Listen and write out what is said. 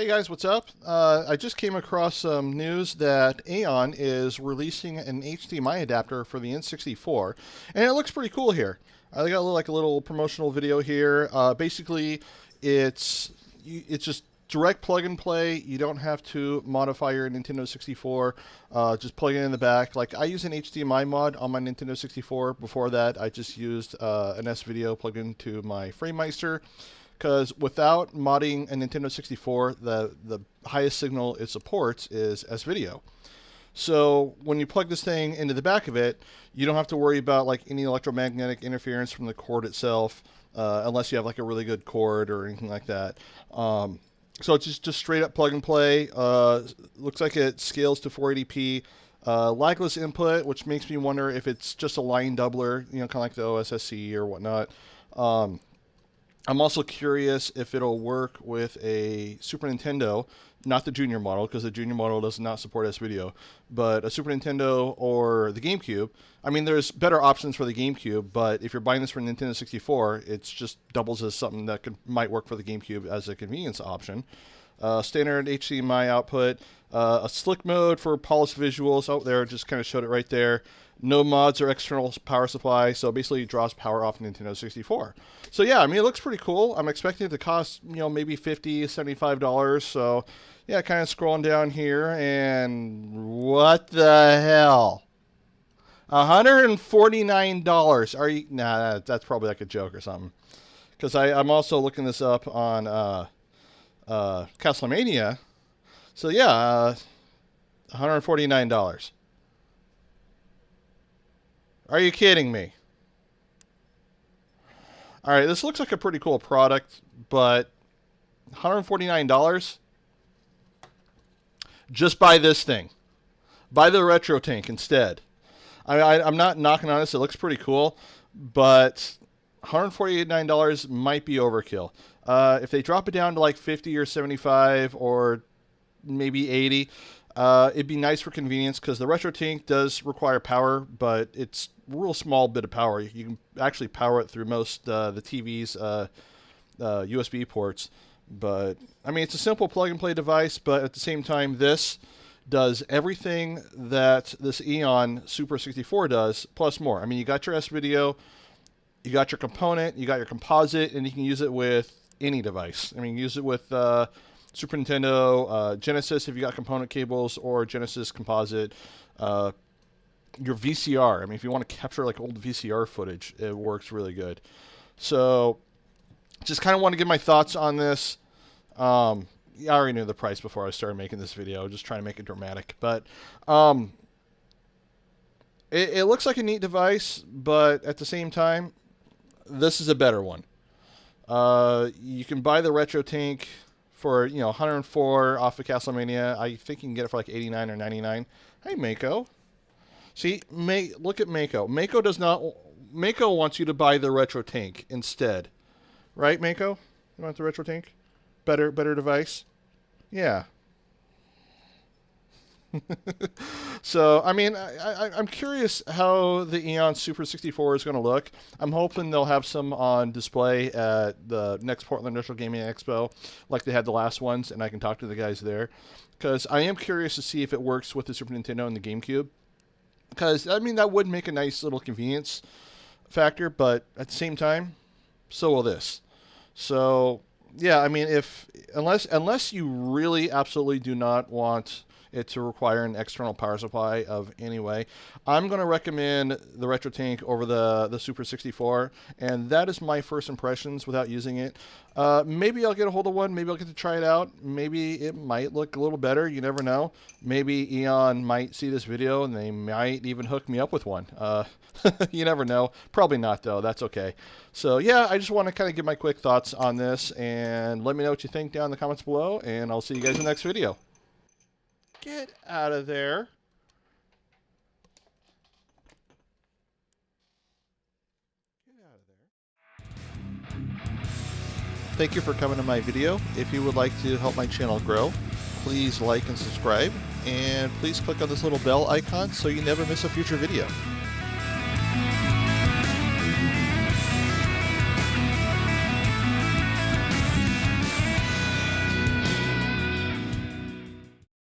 Hey guys, what's up? I just came across some news that EON is releasing an HDMI adapter for the N64, and it looks pretty cool here. I got like a little promotional video here. Basically, it's just direct plug and play. You don't have to modify your Nintendo 64. Just plug it in the back. Like I use an HDMI mod on my Nintendo 64. Before that, I just used an S-Video plugged into my FrameMeister. Because without modding a Nintendo 64, the highest signal it supports is S-Video. So when you plug this thing into the back of it, you don't have to worry about like any electromagnetic interference from the cord itself, unless you have like a really good cord or anything like that. So it's just straight up plug and play. Looks like it scales to 480p. Lagless input, which makes me wonder if it's just a line doubler, kind of like the OSSC or whatnot. I'm also curious if it'll work with a Super Nintendo, not the Junior model, because the Junior model does not support S-Video, but a Super Nintendo or the GameCube. I mean, there's better options for the GameCube, but if you're buying this for Nintendo 64, it's just doubles as something that might work for the GameCube as a convenience option. Standard HDMI output, a slick mode for polished visuals. Oh, there, just kind of showed it right there. No mods or external power supply, so basically it draws power off Nintendo 64. So yeah, I mean, it looks pretty cool. I'm expecting it to cost, maybe $50, $75. So yeah, kind of scrolling down here, and what the hell? $149. Are you? Nah, that's probably like a joke or something. Because I'm also looking this up on Castlemania. So yeah, $149. Are you kidding me? All right, this looks like a pretty cool product, but $149? Just buy this thing. Buy the Retro Tank instead. I'm not knocking on this. It looks pretty cool, but $149 might be overkill. If they drop it down to like 50 or 75 or maybe 80, it'd be nice for convenience because the Retro Tank does require power, but it's a real small bit of power. You can actually power it through most the TV's USB ports. But I mean, it's a simple plug-and-play device, but at the same time, this does everything that this EON Super 64 does, plus more. I mean, you got your S-Video, you got your component, you got your composite, and you can use it with any device. I mean, use it with Super Nintendo, Genesis if you got component cables, or Genesis composite. Your VCR. I mean, if you want to capture like old VCR footage, it works really good. So, just kind of want to give my thoughts on this. I already knew the price before I started making this video. Just trying to make it dramatic, but it looks like a neat device, but at the same time, this is a better one. You can buy the Retro Tank for $104 off of Castlemania. I think you can get it for like $89 or $99. Hey, Mako. See, look at Mako. Mako does not. Mako wants you to buy the Retro Tank instead, right, Mako? You want the Retro Tank? Better device. Yeah. So, I mean, I'm curious how the EON Super 64 is going to look. I'm hoping they'll have some on display at the next Portland Retro Gaming Expo, like they had the last ones, and I can talk to the guys there. Because I am curious to see if it works with the Super Nintendo and the GameCube. Because, I mean, that would make a nice little convenience factor, but at the same time, so will this. So, yeah, I mean, unless you really absolutely do not want it to require an external power supply of any way, I'm going to recommend the Retro Tank over the Super 64, and that is my first impressions without using it. Maybe I'll get a hold of one. Maybe I'll get to try it out. Maybe it might look a little better. You never know. Maybe EON might see this video, and they might even hook me up with one. You never know. Probably not, though. That's okay. So, yeah, I just want to kind of give my quick thoughts on this, and let me know what you think down in the comments below, and I'll see you guys in the next video. Get out of there. Get out of there. Thank you for coming to my video. If you would like to help my channel grow, please like and subscribe. And please click on this little bell icon so you never miss a future video.